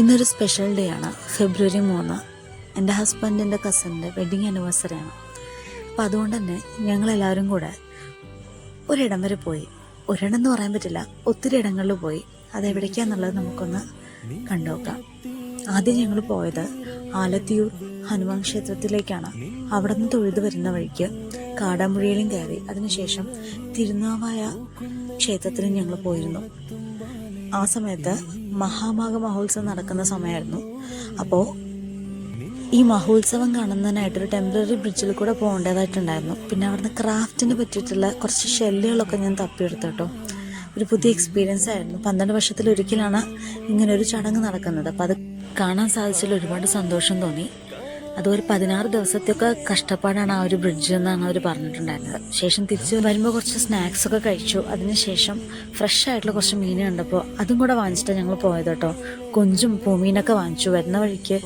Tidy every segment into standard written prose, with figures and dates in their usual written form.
ഇന്നൊരു special day ആണ്. ഫെബ്രുവരി 3 എൻ്റെ ഹസ്ബൻഡിൻ്റെ കസിൻ്റെ വെഡ്ഡിങ് ആനിവേഴ്സറിയാണ്. അപ്പോൾ അതുകൊണ്ട് തന്നെ ഞങ്ങളെല്ലാവരും കൂടെ ഒരിടം വരെ പോയി. ഒരിടം എന്ന് പറയാൻ പറ്റില്ല, ഒത്തിരി ഇടങ്ങളിൽ പോയി. അതെവിടേക്കാന്നുള്ളത് നമുക്കൊന്ന് കണ്ടുനോക്കാം. ആദ്യം ഞങ്ങൾ പോയത് ആലത്തിയൂർ ഹനുമാൻ ക്ഷേത്രത്തിലേക്കാണ്. അവിടെ നിന്ന് തൊഴുത് വരുന്ന വഴിക്ക് കാടാമ്പുഴയിലും കയറി അതിനുശേഷം തിരുനാവായ ക്ഷേത്രത്തിലും ഞങ്ങൾ പോയിരുന്നു. ആ സമയത്ത് മഹാമാഘ മഹോത്സവം നടക്കുന്ന സമയമായിരുന്നു. അപ്പോൾ ഈ മഹോത്സവം കാണുന്നതിനായിട്ടൊരു ടെമ്പററി ബ്രിഡ്ജിൽ കൂടെ പോകേണ്ടതായിട്ടുണ്ടായിരുന്നു. പിന്നെ അവിടുന്ന് ക്രാഫ്റ്റിന് പറ്റിയിട്ടുള്ള കുറച്ച് ഷെല്ലുകളൊക്കെ ഞാൻ തപ്പിയെടുത്തു കേട്ടോ. ഒരു പുതിയ എക്സ്പീരിയൻസ് ആയിരുന്നു. 12 വർഷത്തിലൊരിക്കലാണ് ഇങ്ങനൊരു ചടങ്ങ് നടക്കുന്നത്. അപ്പോൾ അത് കാണാൻ സാധിച്ചതിൽ ഒരുപാട് സന്തോഷം തോന്നി. അതൊരു 16 ദിവസത്തെയൊക്കെ കഷ്ടപ്പാടാണ് ആ ഒരു ബ്രിഡ്ജ് എന്നാണ് അവർ പറഞ്ഞിട്ടുണ്ടായിരുന്നത്. ശേഷം തിരിച്ച് വരുമ്പോൾ കുറച്ച് സ്നാക്സൊക്കെ കഴിച്ചു. അതിനുശേഷം ഫ്രഷ് ആയിട്ടുള്ള കുറച്ച് മീൻ കണ്ടപ്പോൾ അതും കൂടെ വാങ്ങിച്ചിട്ടാണ് ഞങ്ങൾ പോയത് കേട്ടോ. കൊഞ്ചും പൂമീനൊക്കെ വാങ്ങിച്ചു. വരുന്ന വഴിക്ക്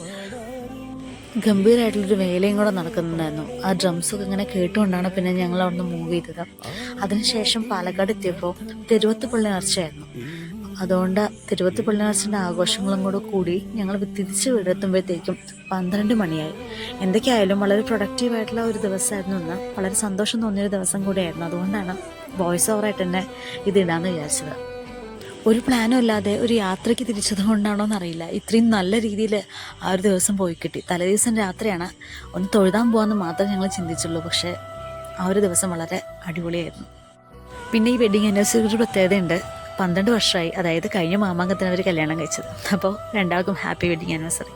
ഗംഭീരമായിട്ടുള്ളൊരു വേലയും കൂടെ നടക്കുന്നുണ്ടായിരുന്നു. ആ ഡ്രംസൊക്കെ ഇങ്ങനെ കേട്ടുകൊണ്ടാണ് പിന്നെ ഞങ്ങൾ അവിടെ നിന്ന് മൂവ് ചെയ്തത്. അതിനുശേഷം പാലക്കാട് എത്തിയപ്പോൾ തിരുവത്തുപള്ളി നേർച്ചയായിരുന്നു. അതുകൊണ്ട് തിരുവത്തുപള്ളി നേർച്ചൻ്റെ ആഘോഷങ്ങളും കൂടി ഞങ്ങൾ തിരിച്ച് വീടെത്തുമ്പോഴത്തേക്കും 12 മണിയായി. എന്തൊക്കെയായാലും വളരെ പ്രൊഡക്റ്റീവായിട്ടുള്ള ഒരു ദിവസമായിരുന്നു. എന്ന് വളരെ സന്തോഷം തോന്നിയൊരു ദിവസം കൂടിയായിരുന്നു. അതുകൊണ്ടാണ് വോയിസ് ഓവറായിട്ട് തന്നെ ഇതിടാന്ന് വിചാരിച്ചത്. ഒരു പ്ലാനും ഇല്ലാതെ ഒരു യാത്രയ്ക്ക് തിരിച്ചത് കൊണ്ടാണോ എന്നറിയില്ല, ഇത്രയും നല്ല രീതിയിൽ ആ ഒരു ദിവസം പോയി കിട്ടി. തലേദിവസം രാത്രിയാണ് ഒന്ന് തൊഴുതാൻ പോകാമെന്ന് മാത്രമേ ഞങ്ങൾ ചിന്തിച്ചുള്ളൂ. പക്ഷേ ആ ഒരു ദിവസം വളരെ അടിപൊളിയായിരുന്നു. പിന്നെ ഈ വെഡ്ഡിങ് ആനിവേഴ്സറി ഒരു പ്രത്യേകതയുണ്ട്. 12 വർഷമായി, അതായത് കഴിഞ്ഞ മാമാങ്കത്തിന് അവർ കല്യാണം കഴിച്ചത്. അപ്പോൾ രണ്ടാൾക്കും ഹാപ്പി വെഡ്ഡിങ് ആനിവേഴ്സറി.